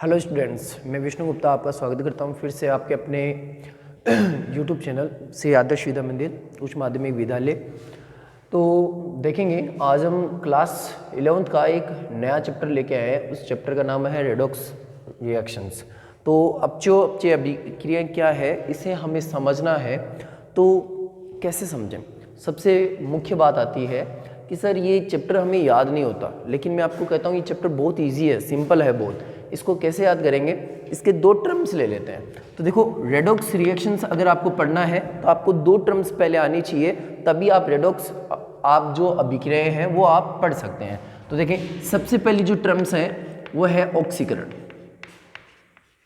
Hello students, मैं विष्णु गुप्ता आपका स्वागत करता हूं फिर से आपके अपने यूट्यूब चैनल श्री आदर्श विद्या मंदिर उच्च माध्यमिक विद्यालय। तो देखेंगे आज हम क्लास 11th का एक नया चैप्टर लेके आए हैं। उस चैप्टर का नाम है रेडॉक्स रिएक्शंस। तो अब जो अभिक्रिया क्या है इसे हमें समझना है। तो कैसे समझें? सबसे मुख्य बात आती है कि सर ये चैप्टर हमें याद नहीं होता, लेकिन मैं आपको कहता हूँ ये चैप्टर बहुत इजी है, सिंपल है बहुत। इसको कैसे याद करेंगे? इसके दो टर्म्स ले लेते हैं। तो देखो, रेडॉक्स रिएक्शंस अगर आपको पढ़ना है तो आपको दो टर्म्स पहले आनी चाहिए, तभी आप रेडॉक्स आप जो अभिक्रियाएं हैं वो आप पढ़ सकते हैं। तो देखें, सबसे पहली जो टर्म्स है वो है ऑक्सीकरण।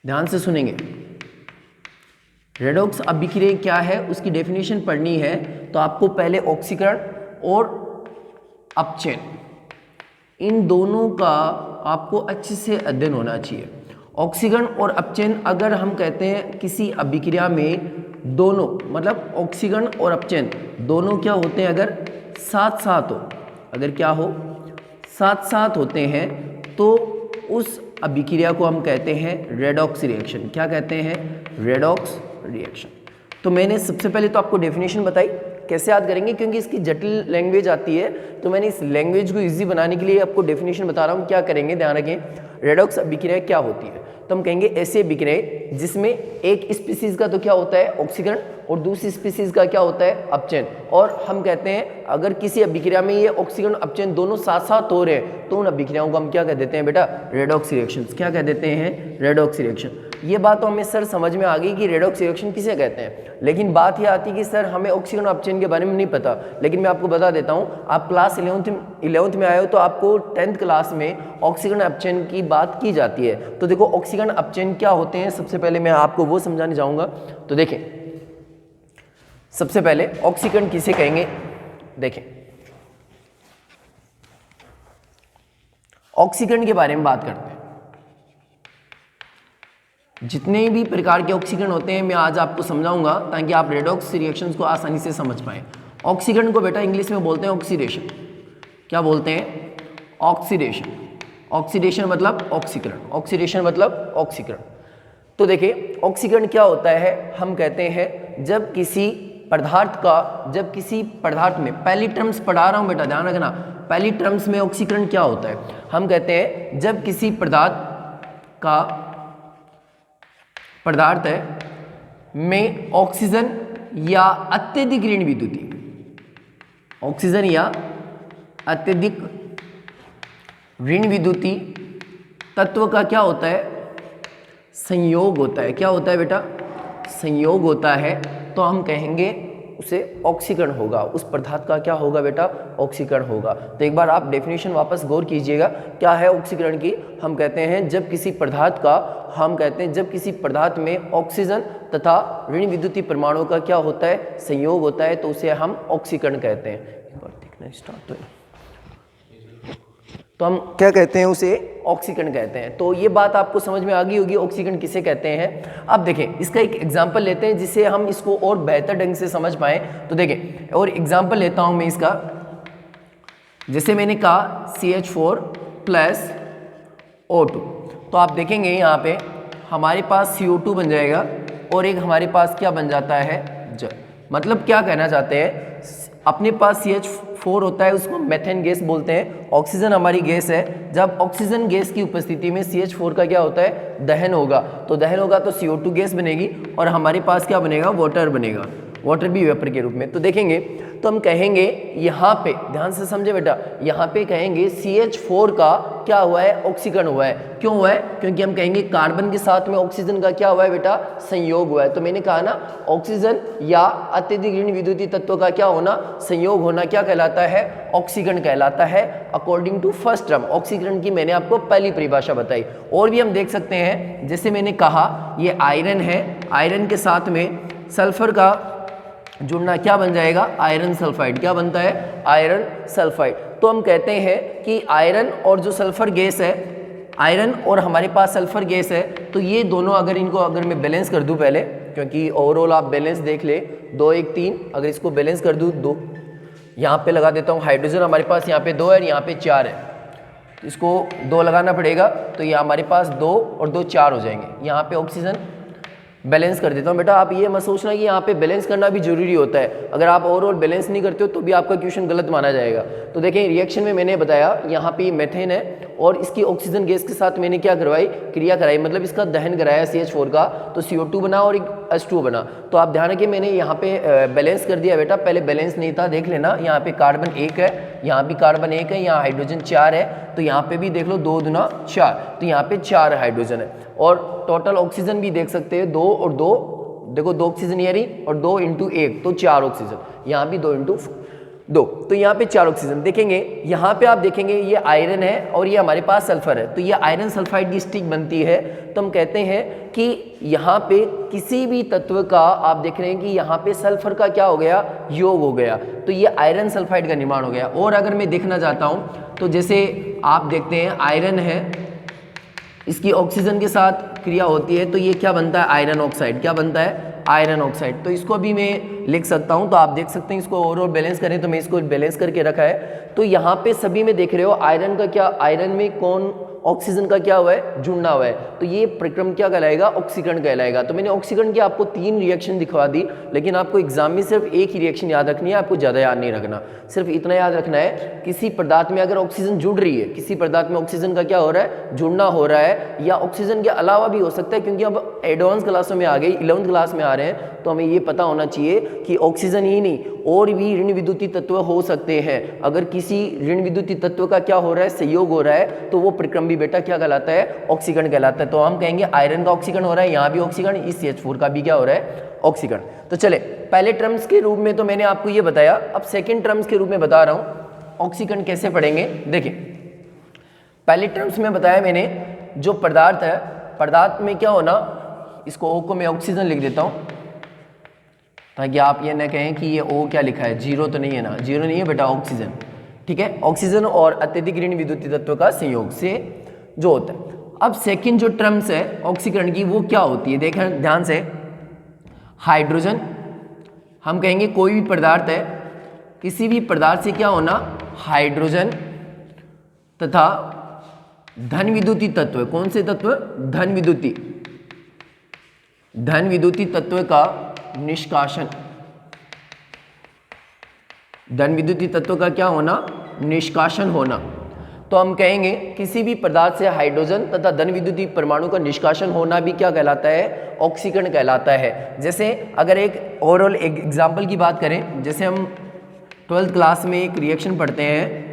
ध्यान से सुनेंगे। रेडॉक्स अभिक्रिया क्या है उसकी डेफिनेशन पढ़नी है तो आपको पहले ऑक्सीकरण और अपचयन, इन दोनों का आपको अच्छे से अध्ययन होना चाहिए। ऑक्सीकरण और अपचयन अगर हम कहते हैं किसी अभिक्रिया में दोनों, मतलब ऑक्सीकरण और अपचयन दोनों क्या होते हैं, अगर साथ साथ हो, अगर क्या हो, साथ साथ होते हैं तो उस अभिक्रिया को हम कहते हैं रेडॉक्स रिएक्शन। क्या कहते हैं? Redox reaction. तो मैंने सबसे पहले तो आपको डेफिनेशन बताई, कैसे याद करेंगे क्योंकि इसकी जटिल लैंग्वेज आती है, तो मैंने इस लैंग्वेज को इजी बनाने के लिए आपको डेफिनेशन बता रहा हूँ। क्या करेंगे, ध्यान रखें। रेडॉक्स अभिक्रिया क्या होती है? तो हम कहेंगे ऐसी अभिक्रिया जिसमें एक स्पीसीज का तो क्या होता है ऑक्सीकरण और दूसरी स्पीसीज का क्या होता है अपचयन। और हम कहते हैं अगर किसी अभिक्रिया में ये ऑक्सीकरण अपचयन दोनों साथ साथ हो रहे हैं तो उन अभिक्रियाओं को हम क्या कह देते हैं बेटा? Redox reactions. क्या कह देते हैं? Redox reaction. ये बात तो हमें सर समझ में आ गई कि रेडॉक्स रिएक्शन किसे कहते हैं, लेकिन बात यह आती है कि सर हमें ऑक्सीकरण अपचयन के बारे में नहीं पता। लेकिन मैं आपको बता देता हूँ, आप क्लास 11th में आए हो तो आपको 10th क्लास में ऑक्सीकरण अपचयन की बात की जाती है। तो देखो, ऑक्सीकरण अपचयन क्या होते हैं सबसे पहले मैं आपको वो समझाने जाऊँगा। तो देखें, सबसे पहले ऑक्सीकरण किसे कहेंगे? देखें, ऑक्सीकरण के बारे में बात करते हैं। जितने भी प्रकार के ऑक्सीकरण होते हैं मैं आज आपको समझाऊंगा ताकि आप रेडॉक्स रिएक्शंस को आसानी से समझ पाएं। ऑक्सीकरण को बेटा इंग्लिश में बोलते हैं ऑक्सीडेशन। क्या बोलते हैं? ऑक्सीडेशन। ऑक्सीडेशन मतलब ऑक्सीकरण, ऑक्सीडेशन मतलब ऑक्सीकरण। तो देखिए, ऑक्सीकरण क्या होता है? हम कहते हैं जब किसी पदार्थ में, पहली टर्म्स पढ़ा रहा हूं बेटा, ध्यान रखना, पहली टर्म्स में ऑक्सीकरण क्या होता है? हम कहते हैं जब किसी पदार्थ है में ऑक्सीजन या अत्यधिक ऋण विद्युतीय, ऑक्सीजन या अत्यधिक ऋण विद्युतीय तत्व का क्या होता है? संयोग होता है। क्या होता है बेटा? संयोग होता है। तो हम कहेंगे उसे ऑक्सीकरण होगा। उस पदार्थ का क्या होगा बेटा? ऑक्सीकरण होगा। तो एक बार आप डेफिनेशन वापस गौर कीजिएगा, क्या है ऑक्सीकरण की? हम कहते हैं जब किसी पदार्थ में ऑक्सीजन तथा ऋण विद्युतीय परमाणु का क्या होता है? संयोग होता है, तो उसे हम ऑक्सीकरण कहते हैं। एक बार देखना स्टार्ट तो हम क्या कहते हैं? उसे ऑक्सीकरण कहते हैं। तो ये बात आपको समझ में आ गई होगी ऑक्सीकरण किसे कहते हैं। अब देखें, इसका एक एग्जांपल लेते हैं जिससे हम इसको और बेहतर ढंग से समझ पाएं। तो देखें, और एग्जांपल लेता हूं मैं इसका। जैसे मैंने कहा CH4 प्लस O2, तो आप देखेंगे यहाँ पे हमारे पास CO2 बन जाएगा और एक हमारे पास क्या बन जाता है? जल। मतलब क्या कहना चाहते हैं, अपने पास CH4 होता है, उसको मेथेन गैस बोलते हैं। ऑक्सीजन हमारी गैस है। जब ऑक्सीजन गैस की उपस्थिति में CH4 का क्या होता है? दहन होगा। तो दहन होगा तो CO2 गैस बनेगी और हमारे पास क्या बनेगा? वाटर बनेगा, वाटर भी वेपर के रूप में। तो देखेंगे तो हम कहेंगे यहाँ पे, ध्यान से समझे बेटा, यहाँ पे कहेंगे CH4 का क्या हुआ है? ऑक्सीकरण हुआ है। क्यों हुआ है? क्योंकि हम कहेंगे कार्बन के साथ में ऑक्सीजन का क्या हुआ है बेटा? संयोग हुआ है। तो मैंने कहा ना, ऑक्सीजन या अत्यधिक ऋण विद्युतीय तत्व का क्या होना? संयोग होना क्या कहलाता है? ऑक्सीकरण कहलाता है। अकॉर्डिंग टू फर्स्ट टर्म ऑक्सीकरण की मैंने आपको पहली परिभाषा बताई। और भी हम देख सकते हैं, जैसे मैंने कहा ये आयरन है, आयरन के साथ में सल्फर का जुड़ना क्या बन जाएगा? Iron sulphide. क्या बनता है? Iron sulphide. तो हम कहते हैं कि आयरन और जो सल्फर गैस है, आयरन और हमारे पास सल्फर गैस है, तो ये दोनों अगर मैं बैलेंस कर दूं पहले, क्योंकि ओवरऑल आप बैलेंस देख ले, 2 1 3, अगर इसको बैलेंस कर दूं 2, यहाँ पे लगा देता हूँ हाइड्रोजन हमारे पास यहाँ पे 2 है और यहाँ पे 4 है। तो इसको 2 लगाना पड़ेगा, तो ये हमारे पास 2 और 2 4 हो जाएंगे। यहाँ पे ऑक्सीजन बैलेंस कर देता हूँ। बेटा आप ये मत सोचना कि यहाँ पे बैलेंस करना भी जरूरी होता है, अगर आप ओवरऑल बैलेंस नहीं करते हो तो भी आपका क्वेश्चन गलत माना जाएगा। तो देखें रिएक्शन में मैंने बताया यहाँ पे मेथेन है और इसकी ऑक्सीजन गैस के साथ मैंने क्या करवाई, क्रिया कराई, मतलब इसका दहन कराया CH4 का, तो CO2 बना और एक H2O बना। तो आप ध्यान रखिए मैंने यहाँ पे बैलेंस कर दिया बेटा, पहले बैलेंस नहीं था, देख लेना यहाँ पे कार्बन 1 है, यहाँ भी कार्बन 1 है, यहाँ हाइड्रोजन 4 है, तो यहाँ पे भी देख लो 2 दूना 4, तो यहाँ पे 4 हाइड्रोजन है। और टोटल ऑक्सीजन भी देख सकते हैं 2 और 2, देखो 2 ऑक्सीजन ये रही और 2 × 1 तो 4 ऑक्सीजन, यहाँ भी 2 × 2, तो यहाँ पे 4 ऑक्सीजन। देखेंगे यहाँ पे आप देखेंगे ये आयरन है और ये हमारे पास सल्फर है, तो ये आयरन सल्फाइड की स्टिक बनती है। तो हम कहते हैं कि यहाँ पे किसी भी तत्व का आप देख रहे हैं कि यहाँ पे सल्फर का क्या हो गया, योग हो गया, तो ये आयरन सल्फाइड का निर्माण हो गया। और अगर मैं देखना चाहता हूँ तो जैसे आप देखते हैं आयरन है, इसकी ऑक्सीजन के साथ क्रिया होती है तो ये क्या बनता है, आयरन ऑक्साइड, क्या बनता है, आयरन ऑक्साइड। तो इसको भी मैं लिख सकता हूं, तो आप देख सकते हैं इसको ओवरऑल बैलेंस करें तो मैं इसको बैलेंस करके रखा है। तो यहाँ पे सभी में देख रहे हो आयरन का क्या, आयरन में कौन ऑक्सीजन का क्या हुआ है, जुड़ना हुआ है, तो ये प्रक्रम क्या कहलाएगा, ऑक्सीकरण कहलाएगा। तो मैंने ऑक्सीकरण की आपको 3 रिएक्शन दिखवा दी, लेकिन आपको एग्जाम में सिर्फ एक ही रिएक्शन याद रखनी है, आपको ज़्यादा याद नहीं रखना, सिर्फ इतना याद रखना है किसी पदार्थ में अगर ऑक्सीजन जुड़ रही है, किसी पदार्थ में ऑक्सीजन का क्या हो रहा है, जुड़ना हो रहा है, या ऑक्सीजन के अलावा भी हो सकता है, क्योंकि अब एडवांस क्लासों में आ गई, 11th क्लास में आ रहे हैं, तो हमें ये पता होना चाहिए कि ऑक्सीजन ही नहीं और भी ऋण विद्युतीय तत्व हो सकते हैं। अगर किसी ऋण विद्युतीय तत्व का क्या हो रहा है, संयोग हो रहा है, तो वो प्रक्रम भी बेटा क्या कहलाता है, ऑक्सीकरण कहलाता है। तो हम कहेंगे आयरन का ऑक्सीकरण हो रहा है, यहाँ भी ऑक्सीकरण, इस CH4 का भी क्या हो रहा है, ऑक्सीकरण। तो चले पहले टर्म्स के रूप में तो मैंने आपको ये बताया, अब सेकेंड टर्म्स के रूप में बता रहा हूँ ऑक्सीकरण कैसे पढ़ेंगे। देखिए पहले टर्म्स में बताया मैंने, जो पदार्थ है, पदार्थ में क्या होना, इसको O को मैं ऑक्सीजन लिख देता हूँ ताकि आप ये न कहें कि ये O क्या लिखा है, 0 तो नहीं है ना, 0 नहीं है बेटा, ऑक्सीजन, ठीक है, ऑक्सीजन और अत्यधिक ऋण विद्युतीय तत्व का संयोग से जो होता है। अब सेकंड जो टर्म्स है ऑक्सीकरण की वो क्या होती है, देखें ध्यान से, हाइड्रोजन, हम कहेंगे कोई भी पदार्थ है, किसी भी पदार्थ से क्या होना, हाइड्रोजन तथा धन विद्युतीय तत्व, कौन से तत्व, धन विद्युतीय तत्व का निष्कासन, धन विद्युतीय तत्व का क्या होना, निष्कासन होना। तो हम कहेंगे किसी भी पदार्थ से हाइड्रोजन तथा धन विद्युतीय परमाणु का निष्कासन होना भी क्या कहलाता है, ऑक्सीकरण कहलाता है। जैसे अगर एक ओवरऑल एक एग्जाम्पल की बात करें, जैसे हम 12th क्लास में एक रिएक्शन पढ़ते हैं,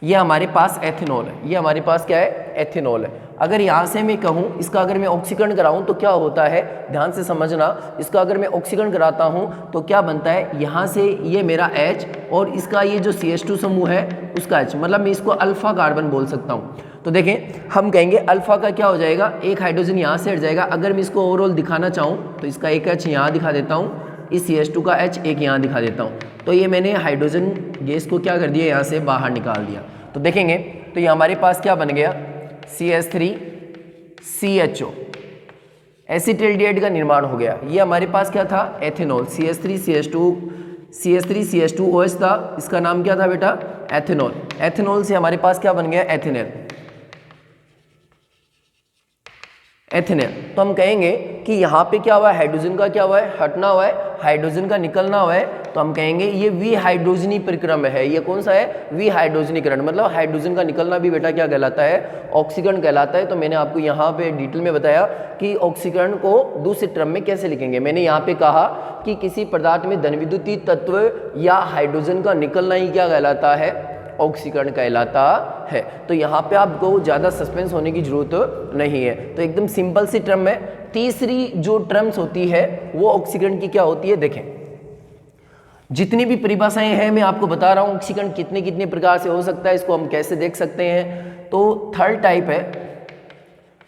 ये हमारे पास एथेनॉल है, ये हमारे पास क्या है, एथेनॉल है। अगर यहाँ से मैं कहूँ इसका अगर मैं ऑक्सीकरण कराऊँ तो क्या होता है, ध्यान से समझना, इसका अगर मैं ऑक्सीकरण कराता हूँ तो क्या बनता है, यहाँ से ये मेरा H और इसका ये जो CH2 समूह है उसका H, मतलब मैं इसको अल्फा कार्बन बोल सकता हूँ। तो देखें हम कहेंगे अल्फा का क्या हो जाएगा, एक हाइड्रोजन यहाँ से हट जाएगा। अगर मैं इसको ओवरऑल दिखाना चाहूँ तो इसका एक H यहाँ दिखा देता हूँ, इस CH2 का H एक यहाँ दिखा देता हूँ, तो ये मैंने हाइड्रोजन गैस को क्या कर दिया, यहाँ से बाहर निकाल दिया। तो देखेंगे तो ये हमारे पास क्या बन गया, CH3CHO, एसिटिल्डिहाइड का निर्माण हो गया। ये हमारे पास क्या था, एथेनॉल, CH3CH2OH था, इसका नाम क्या था बेटा, एथेनॉल। एथेनॉल से हमारे पास क्या बन गया, एथेनॉल। तो हम कहेंगे कि यहाँ पे क्या हुआ है, हाइड्रोजन का क्या हुआ है, हटना हुआ है, हाइड्रोजन का निकलना हुआ है, तो हम कहेंगे ये विहाइड्रोजनी प्रक्रम है। ये कौन सा है, विहाइड्रोजनीकरण, मतलब हाइड्रोजन का निकलना भी बेटा क्या कहलाता है, ऑक्सीकरण कहलाता है। तो मैंने आपको यहाँ पे डिटेल में बताया कि ऑक्सीकरण को दूसरे टर्म में कैसे लिखेंगे। मैंने यहाँ पे कहा कि किसी पदार्थ में धन विद्युतीय तत्व या हाइड्रोजन का निकलना ही क्या कहलाता है, ऑक्सीकरण कहलाता है। तो यहाँ पे आपको ज़्यादा सस्पेंस होने की जरूरत नहीं है, तो एकदम सिंपल सी टर्म है। तीसरी जो टर्म्स होती है वो ऑक्सीकरण की क्या होती है, देखें जितनी भी परिभाषाएं हैं मैं आपको बता रहा हूँ, ऑक्सीकरण कितने कितने प्रकार से हो सकता है, इसको हम कैसे देख सकते हैं। तो थर्ड टाइप है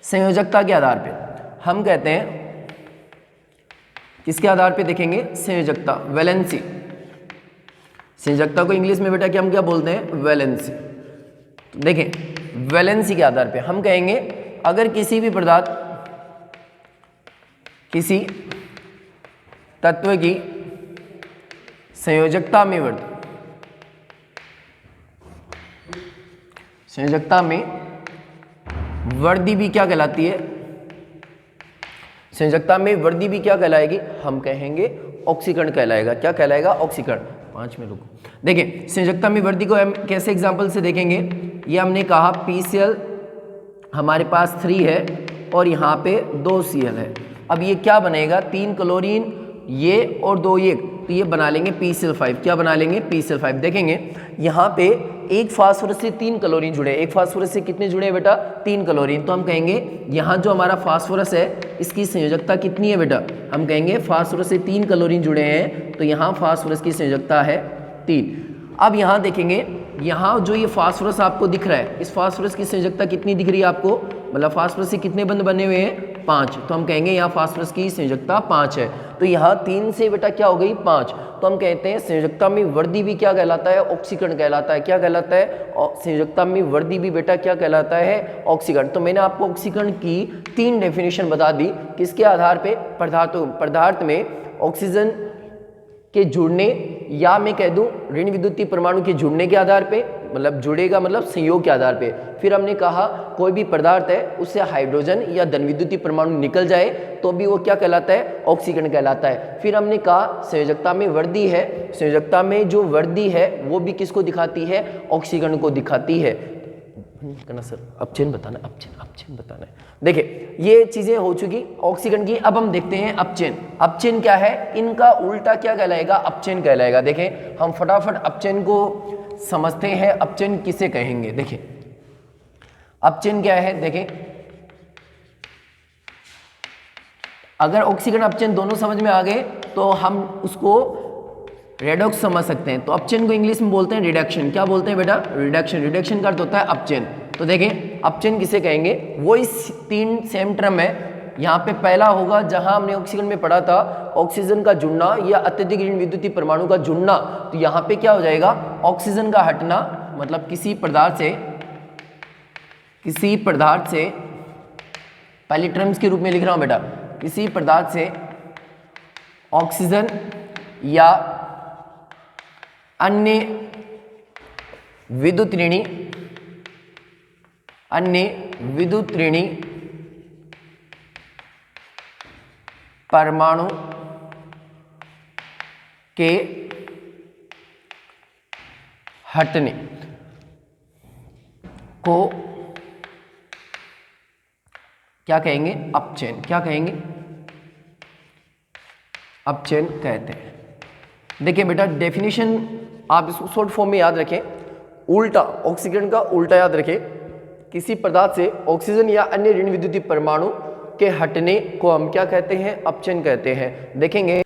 संयोजकता के आधार पे, हम कहते हैं किसके आधार पे देखेंगे, संयोजकता, वैलेंसी। संयोजकता को इंग्लिश में बेटा क्या हम क्या बोलते हैं, वैलेंसी। तो देखें वैलेंसी के आधार पे हम कहेंगे अगर किसी भी पदार्थ किसी तत्व की संयोजकता में संयोजकता में वर्दी भी क्या कहलाती है, संयोजकता में वर्दी भी क्या कहलाएगी, हम कहेंगे ऑक्सीकरण कहलाएगा। क्या कहलाएगा, ऑक्सीकरण। 5 में रुको। देखिए संयोजकता में वर्दी को हम कैसे एग्जांपल से देखेंगे। ये हमने कहा PCl हमारे पास 3 है और यहाँ पे 2 Cl है। अब ये क्या बनेगा, 3 क्लोरीन ये और 2 ये, तो ये बना लेंगे PCl5। क्या बना लेंगे, PCl5। देखेंगे यहाँ पे एक फास्फोरस से 3 क्लोरीन जुड़े, एक फास्फोरस से कितने जुड़े हैं बेटा, 3 क्लोरीन। तो हम कहेंगे यहाँ जो हमारा फास्फोरस है इसकी संयोजकता कितनी है बेटा, हम कहेंगे फास्फोरस से 3 क्लोरीन जुड़े हैं तो यहाँ फास्फोरस की संयोजकता है 3। अब यहाँ देखेंगे, यहाँ जो ये फास्फोरस आपको दिख रहा है, इस फास्फोरस की संयोजकता कितनी दिख रही है आपको, मतलब फास्फोरस से कितने बंध बने हुए हैं, 5। तो हम कहेंगे यहाँ फास्फोरस की संयोजकता 5 है। तो यहाँ 3 से बेटा क्या हो गई, 5। तो हम कहते हैं संयोजकता में वर्दी भी क्या कहलाता है, ऑक्सीकरण कहलाता है। क्या कहलाता है, संयोजकता में वर्दी भी बेटा क्या कहलाता है, ऑक्सीकरण। तो मैंने आपको ऑक्सीकरण की 3 डेफिनेशन बता दी, किसके आधार पे, पदार्थ में ऑक्सीजन के जुड़ने, या मैं कह दूं ऋण विद्युतीय परमाणु के जुड़ने के आधार पे, मतलब जुड़ेगा मतलब संयोग के आधार पे। फिर हमने कहा कोई भी पदार्थ है उससे हाइड्रोजन या धन विद्युतीय परमाणु निकल जाए तो भी वो क्या कहलाता है, ऑक्सीकरण कहलाता है। फिर हमने कहा संयोजकता में वर्दी है, संयोजकता में जो वर्दी है वो भी किसको दिखाती है, ऑक्सीकरण को दिखाती है। करना सर, अपचयन बताना, अपचयन बताना है। देखिए ये चीजें हो चुकी ऑक्सीकरण की। अब हम देखते हैं अपचयन। अपचयन क्या है, इनका उल्टा क्या कहलाएगा, अपचयन कहलाएगा। देखें हम फटाफट अपचयन को समझते हैं, अपचयन किसे कहेंगे। देखें अपचयन क्या है, देखें अगर ऑक्सीकरण अपचयन दोनों समझ में आ गए तो हम उसको रेडॉक्स समझ सकते हैं। तो अपचयन को इंग्लिश में बोलते हैं रिडक्शन। क्या बोलते हैं बेटा, रिडक्शन। रिडक्शन का अर्थ होता है अपचयन। तो देखें अपचयन किसे कहेंगे, वो इस 3 सेम टर्म है। यहाँ पे पहला होगा जहां हमने ऑक्सीजन में पढ़ा था, ऑक्सीजन का जुड़ना या अत्यधिक ऋण विद्युतीय परमाणु का जुड़ना। तो यहाँ पे क्या हो जाएगा, ऑक्सीजन का हटना, मतलब किसी पदार्थ से पहली टर्म्स के रूप में लिख रहा हूं बेटा, किसी पदार्थ से ऑक्सीजन या अन्य विद्युत ऋणी परमाणु के हटने को क्या कहेंगे, अपचयन। क्या कहेंगे, अपचयन कहते हैं। देखिए बेटा डेफिनेशन आप इसको शॉर्ट फॉर्म में याद रखें, उल्टा ऑक्सीकरण का उल्टा याद रखें। किसी पदार्थ से ऑक्सीजन या अन्य ऋण विद्युतीय परमाणु के हटने को हम क्या कहते हैं, अपचयन कहते हैं। देखेंगे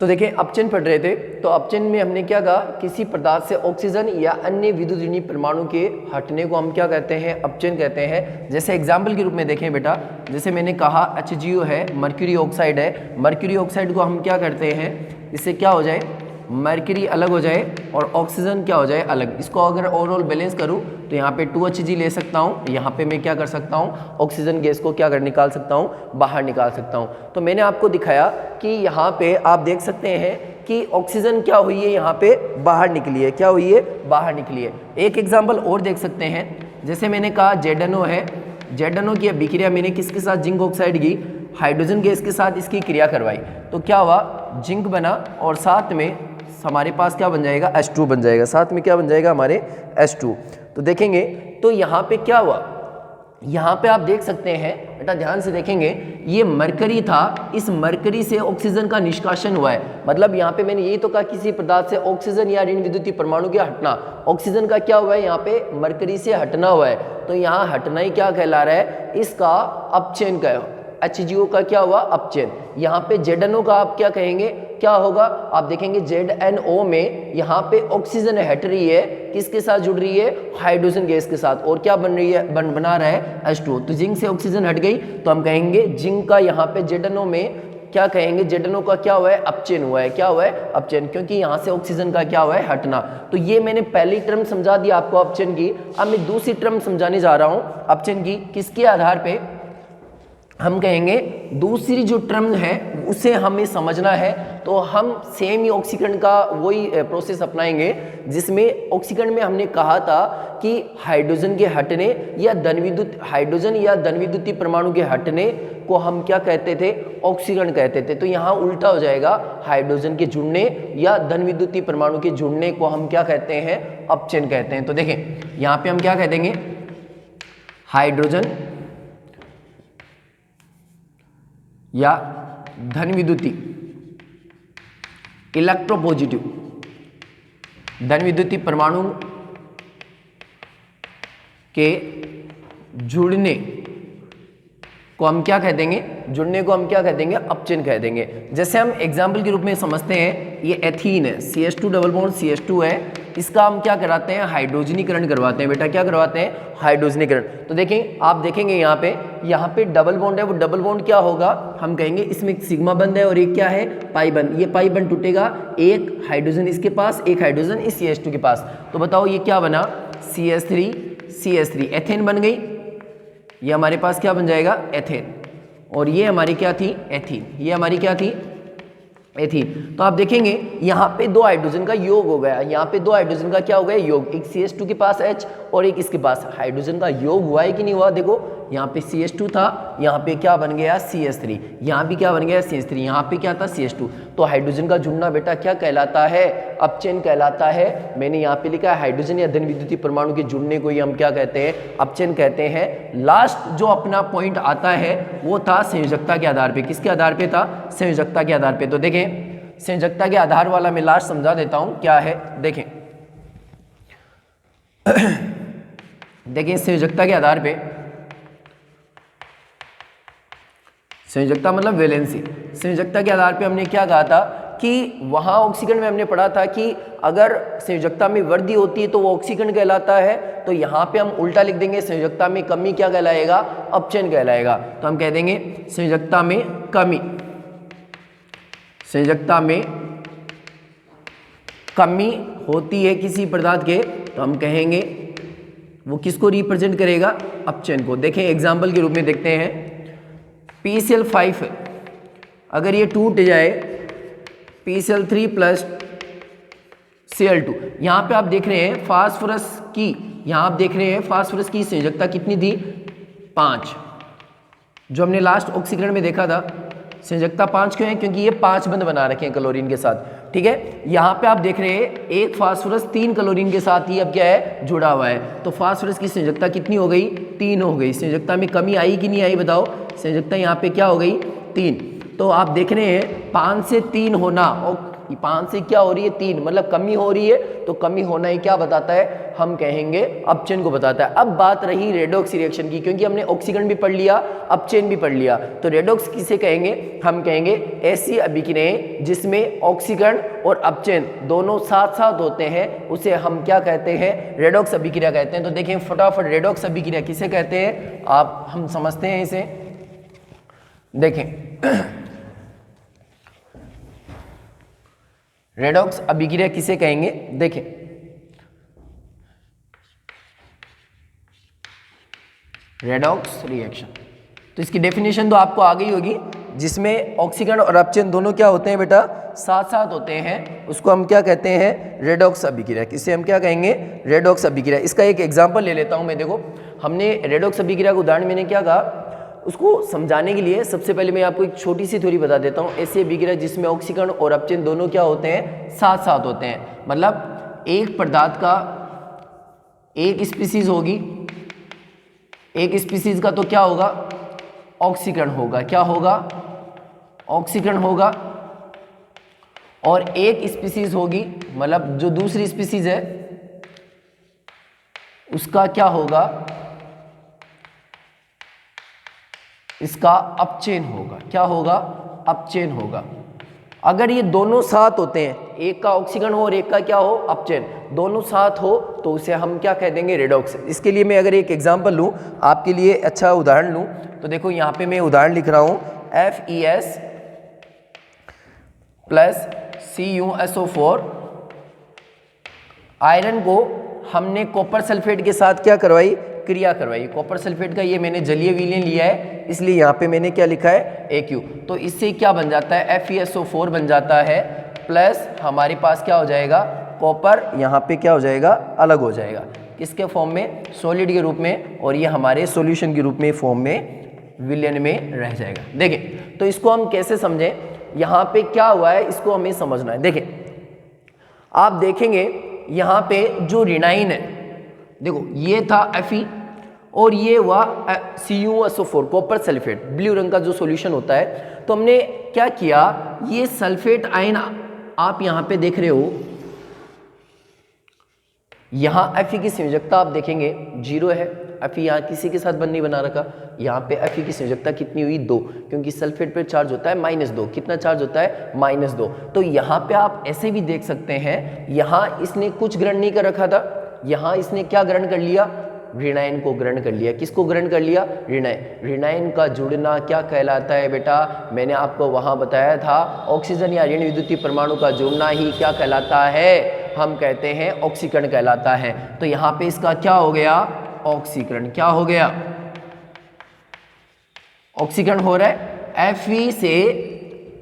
तो देखें अपचयन पढ़ रहे थे, तो अपचयन में हमने क्या कहा, किसी पदार्थ से ऑक्सीजन या अन्य विद्युत ऋणी परमाणु के हटने को हम क्या कहते हैं, अपचयन कहते हैं। जैसे एग्जाम्पल के रूप में देखें बेटा, जैसे मैंने कहा HGO है, मर्क्यूरी ऑक्साइड है। मर्क्यूरी ऑक्साइड को हम क्या करते हैं, इससे क्या हो जाए, मर्क्यूरी अलग हो जाए और ऑक्सीजन क्या हो जाए, अलग। इसको अगर ओवरऑल बैलेंस करूं तो यहाँ पे 2Hg ले सकता हूँ, यहाँ पे मैं क्या कर सकता हूँ, ऑक्सीजन गैस को क्या कर निकाल सकता हूँ, बाहर निकाल सकता हूँ। तो मैंने आपको दिखाया कि यहाँ पे आप देख सकते हैं कि ऑक्सीजन क्या हुई है, यहाँ पे बाहर निकली है। क्या हुई है, बाहर निकली है। एक एग्जाम्पल और देख सकते हैं, जैसे मैंने कहा ZNO है, ZNO की अभिक्रिया मैंने किसके साथ, जिंक ऑक्साइड की हाइड्रोजन गैस के साथ इसकी क्रिया करवाई, तो क्या हुआ, जिंक बना और साथ में हमारे पास क्या बन जाएगा, H2 बन जाएगा। साथ में क्या बन जाएगा, हमारे H2। तो देखेंगे तो यहाँ पे क्या हुआ, यहाँ पे आप देख सकते हैं बेटा, ध्यान से देखेंगे, ये मरकरी था, इस मरकरी से ऑक्सीजन का निष्कासन हुआ है। मतलब यहाँ पे मैंने यही तो कहा, किसी पदार्थ से ऑक्सीजन या ऋण विद्युतीय परमाणु के हटना, ऑक्सीजन का क्या हुआ है, यहाँ पे मरकरी से हटना हुआ है। तो यहाँ हटना ही क्या कहला रहा है, इसका अपचयन का, HGO का क्या हुआ, अपचयन। यहाँ पे ZNO का आप क्या कहेंगे, क्या होगा, आप देखेंगे ZNO में यहाँ पे ऑक्सीजन हट रही है, किसके साथ जुड़ रही है, हाइड्रोजन गैस के साथ, और क्या बन रही है, बना रहा है H2। तो जिंक से ऑक्सीजन हट गई तो हम कहेंगे जिंक का यहाँ पे ZNO में क्या कहेंगे, ZNO का क्या हुआ है, अपचयन हुआ है। क्या हुआ है, अपचयन, क्योंकि यहाँ से ऑक्सीजन का क्या हुआ है, हटना। तो ये मैंने पहली टर्म समझा दी आपको अपचयन की। अब मैं दूसरी टर्म समझाने जा रहा हूँ अपचयन की, किसके आधार पे, हम कहेंगे दूसरी जो टर्म है उसे हमें समझना है, तो हम सेम ही ऑक्सीकरण का वही प्रोसेस अपनाएंगे जिसमें ऑक्सीकरण में हमने कहा था कि हाइड्रोजन के हटने या हाइड्रोजन या धन विद्युतीय परमाणु के हटने को हम क्या कहते थे, ऑक्सीकरण कहते थे। तो यहाँ उल्टा हो जाएगा, हाइड्रोजन के जुड़ने या धन विद्युतीय परमाणु के जुड़ने को हम क्या कहते हैं, अपचयन कहते हैं। तो देखें यहाँ पे हम क्या कह देंगे, हाइड्रोजन या धन विद्युतीय इलेक्ट्रोपॉजिटिव धन विद्युतीय परमाणु के जुड़ने को हम क्या कह देंगे, जुड़ने को हम क्या कह देंगे, अपचयन कह देंगे। जैसे हम एग्जाम्पल के रूप में समझते हैं, ये एथीन है, CH2 डबल बॉन्ड CH2 है, इसका हम क्या कराते हैं, हाइड्रोजनीकरण करवाते हैं। बेटा क्या करवाते हैं, हाइड्रोजनीकरण। तो देखें, आप देखेंगे यहाँ पे डबल बॉन्ड है, वो डबल बॉन्ड क्या होगा, हम कहेंगे इसमें एक सिग्मा बंद है और एक क्या है, पाई बंद। ये पाई बंद टूटेगा, एक हाइड्रोजन इसके पास, एक हाइड्रोजन इस CH2 के पास। तो बताओ ये क्या बना, CH3 एथेन बन गई। ये हमारे पास क्या बन जाएगा, एथेन। और ये हमारी क्या थी, एथीन। ये हमारी क्या थी, एथीन। तो आप देखेंगे यहाँ पे दो हाइड्रोजन का योग हो गया, यहाँ पे दो हाइड्रोजन का क्या हो गया, योग। एक CH2 के पास H और एक इसके पास, हाइड्रोजन का योग हुआ है कि नहीं हुआ। देखो यहाँ पे CH2 था, यहाँ पे क्या बन गया, CH3, यहाँ भी क्या बन गया, CH3, यहाँ पे क्या था, CH2। तो हाइड्रोजन का जुड़ना बेटा क्या कहलाता है, अपचयन कहलाता है। मैंने यहाँ पे लिखा है हाइड्रोजन या धन विद्युतीय परमाणु के जुड़ने को ही हम क्या कहते हैं, अपचयन कहते हैं। लास्ट जो अपना पॉइंट आता है वो था संयोजकता के आधार पे। किसके आधार पे था, संयोजकता के आधार पे। तो देखें संयोजकता के आधार वाला मैं लास्ट समझा देता हूं क्या है। देखें देखें संयोजकता के आधार पे, संयोजकता मतलब वैलेंसी। संयोजकता के आधार पे हमने क्या कहा था कि वहां ऑक्सीकरण में हमने पढ़ा था कि अगर संयोजकता में वृद्धि होती है तो वो ऑक्सीकरण कहलाता है। तो यहाँ पे हम उल्टा लिख देंगे, संयोजकता में कमी क्या कहलाएगा, अपचयन कहलाएगा। तो हम कह देंगे संयोजकता में कमी, संयोजकता में कमी होती है किसी पदार्थ के, तो हम कहेंगे वो किसको रिप्रेजेंट करेगा, अपचयन को। देखें एग्जाम्पल के रूप में देखते हैं, PCl5 अगर ये टूट जाए, PCl3 प्लस Cl2, यहाँ पे आप देख रहे हैं फास्फोरस की, यहाँ आप देख रहे हैं फास्फोरस की संयोजकता कितनी थी, 5। जो हमने लास्ट ऑक्सीकरण में देखा था, संयोजकता 5 क्यों है, क्योंकि ये 5 बंध बना रखे हैं क्लोरीन के साथ। ठीक है, यहाँ पे आप देख रहे हैं एक फास्फोरस 3 क्लोरीन के साथ ही अब क्या है, जुड़ा हुआ है। तो फास्फोरस की संयोजकता कितनी हो गई, 3 हो गई। संयोजकता में कमी आई कि नहीं आई, बताओ। संयोजकता यहाँ पे क्या हो गई, 3। तो आप देख रहे हैं 5 से 3 होना, और 5 से क्या हो रही है, 3, मतलब कमी हो रही है। तो कमी होना ही क्या बताता है, हम कहेंगे अपचयन को बताता है। अब बात रही रेडॉक्स रिएक्शन की, क्योंकि हमने ऑक्सीकरण भी पढ़ लिया, अपचयन भी पढ़ लिया। तो रेडॉक्स किसे कहेंगे, हम कहेंगे ऐसी अभिक्रियाएं जिसमें ऑक्सीकरण और अपचयन दोनों साथ साथ होते हैं, उसे हम क्या कहते हैं, रेडॉक्स अभिक्रिया कहते हैं। तो देखें फटाफट, रेडॉक्स अभिक्रिया किसे कहते हैं, आप हम समझते हैं इसे। देखें रेडॉक्स अभिक्रिया किसे कहेंगे, देखें रेडॉक्स रिएक्शन। तो इसकी डेफिनेशन तो आपको आ गई होगी, जिसमें ऑक्सीकरण और अपचयन दोनों क्या होते हैं बेटा, साथ साथ होते हैं, उसको हम क्या कहते हैं, रेडॉक्स अभिक्रिया। किसे हम क्या कहेंगे, रेडॉक्स अभिक्रिया। इसका एक एग्जांपल ले लेता हूं मैं। देखो हमने रेडॉक्स अभिक्रिया का उदाहरण मैंने क्या कहा, उसको समझाने के लिए सबसे पहले मैं आपको एक छोटी सी थ्योरी बता देता हूँ। ऐसी अभिक्रिया जिसमें ऑक्सीकरण और अपचयन दोनों क्या होते हैं, साथ साथ होते हैं। मतलब एक पदार्थ का एक स्पीसीज होगी, एक स्पीसीज का तो क्या होगा, ऑक्सीकरण होगा। क्या होगा, ऑक्सीकरण होगा। और एक स्पीसीज होगी, मतलब जो दूसरी स्पीसीज है उसका क्या होगा, इसका अपचयन होगा। क्या होगा, अपचयन होगा। अगर ये दोनों साथ होते हैं, एक का ऑक्सीकरण हो और एक का क्या हो, अपचयन, दोनों साथ हो, तो उसे हम क्या कह देंगे, रेडॉक्स। इसके लिए मैं अगर एक एग्जांपल लूं, आपके लिए अच्छा उदाहरण लूं, तो देखो यहाँ पे मैं उदाहरण लिख रहा हूं, FeS प्लस CuSO4। आयरन को हमने कॉपर सल्फेट के साथ क्या करवाई, क्रिया करवाई। कॉपर सल्फेट का ये मैंने जलीय विलयन लिया है इसलिए यहाँ पे मैंने क्या लिखा है AQ। तो इससे क्या बन जाता है FeSO4 बन जाता है, प्लस हमारे पास क्या हो जाएगा कॉपर यहाँ पे क्या हो जाएगा अलग हो जाएगा, किसके फॉर्म में सॉलिड के रूप में, और ये हमारे सॉल्यूशन के रूप में फॉर्म में विलयन में रह जाएगा। देखें तो इसको हम कैसे समझें, यहाँ पे क्या हुआ है इसको हमें समझना है। देखें आप देखेंगे यहाँ पे जो रिनाइन है, देखो ये था Fe और ये हुआ CuSO4 कॉपर सल्फेट, ब्लू रंग का जो सॉल्यूशन होता है। तो हमने क्या किया, ये सल्फेट आयन आप यहाँ पे देख रहे हो, यहाँ Fe की संयोजकता आप देखेंगे 0 है। Fe यहाँ किसी के साथ बंद नहीं बना रखा, यहाँ पे Fe की संयोजकता कितनी हुई 2, क्योंकि सल्फेट पे चार्ज होता है -2, कितना चार्ज होता है -2। तो यहाँ पे आप ऐसे भी देख सकते हैं, यहाँ इसने कुछ ग्रहण नहीं कर रखा था, यहाँ इसने क्या ग्रहण कर लिया, ऋणायन को ग्रहण कर लिया। किसको ग्रहण कर लिया, ऋणायन। ऋणायन का जुड़ना क्या कहलाता है बेटा, मैंने आपको वहाँ बताया था ऑक्सीजन या ऋण विद्युतीय परमाणु का जुड़ना ही क्या कहलाता है, हम कहते हैं ऑक्सीकरण कहलाता है। तो यहाँ पे इसका क्या हो गया ऑक्सीकरण, क्या हो गया ऑक्सीकरण हो रहा है, Fe से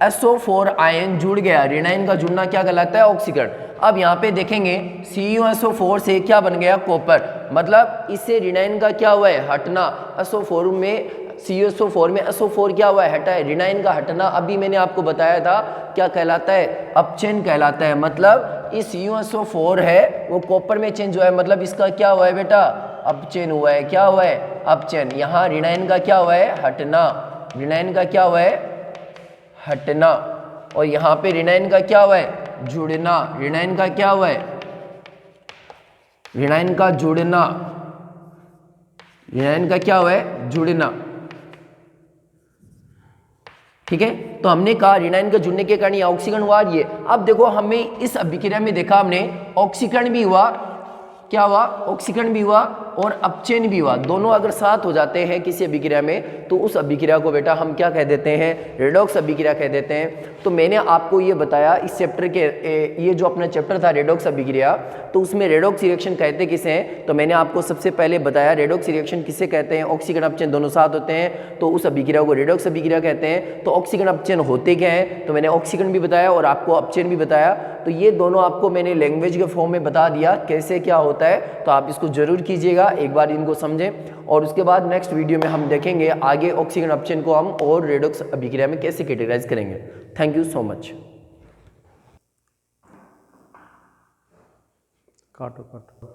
SO4 आयन जुड़ गया, ऋणायन का जुड़ना क्या कहलाता है ऑक्सीकरण। अब यहाँ पे देखेंगे CuSO4 से क्या बन गया कॉपर, मतलब इससे ऋणायन का क्या हुआ है हटना, SO4 में CuSO4 में SO4 क्या हुआ है हटा है, ऋणायन का हटना अभी मैंने आपको बताया था क्या कहलाता है अपचयन कहलाता है। मतलब इस CuSO4 है वो कॉपर में चेंज हुआ है, मतलब इसका क्या हुआ है बेटा अपचयन हुआ है, क्या हुआ है अपचयन। यहाँ ऋणायन का क्या हुआ है हटना, ऋणायन का क्या हुआ है हटना, और यहाँ पे ऋणायन का क्या हुआ है जुड़ना, ऋणायन का क्या हुआ है ऋणायन का जुड़ना, ऋणायन का क्या हुआ है जुड़ना, ठीक है। तो हमने कहा ऋणायन का जुड़ने के कारण ये ऑक्सीकरण हुआ ये। अब देखो हमें इस अभिक्रिया में देखा हमने ऑक्सीकरण भी हुआ, क्या हुआ ऑक्सीकरण भी हुआ और अपचयन भी हुआ, दोनों अगर साथ हो जाते हैं किसी अभिक्रिया में तो उस अभिक्रिया को बेटा हम क्या कह देते हैं रेडॉक्स अभिक्रिया कह देते हैं। तो मैंने आपको ये बताया इस चैप्टर के ये जो अपना चैप्टर था रेडॉक्स अभिक्रिया, तो उसमें रेडॉक्स रिएक्शन कहते किसे हैं, तो मैंने आपको सबसे पहले बताया रेडॉक्स रिएक्शन किसे कहते हैं, ऑक्सीकरण अपचयन दोनों साथ होते हैं तो उस अभिक्रिया को रेडॉक्स अभिक्रिया कहते हैं। तो ऑक्सीकरण अपचयन होते क्या है, तो मैंने ऑक्सीकरण भी बताया और आपको अपचयन भी बताया। तो ये दोनों आपको मैंने लैंग्वेज के फॉर्म में बता दिया कैसे क्या होता है, तो आप इसको जरूर कीजिएगा, एक बार इनको समझें। और उसके बाद नेक्स्ट वीडियो में हम देखेंगे आगे ऑक्सीकरण अपचयन को हम और रेडॉक्स अभिक्रिया में कैसे कैटेगराइज करेंगे। Thank you so much. काटो काटो।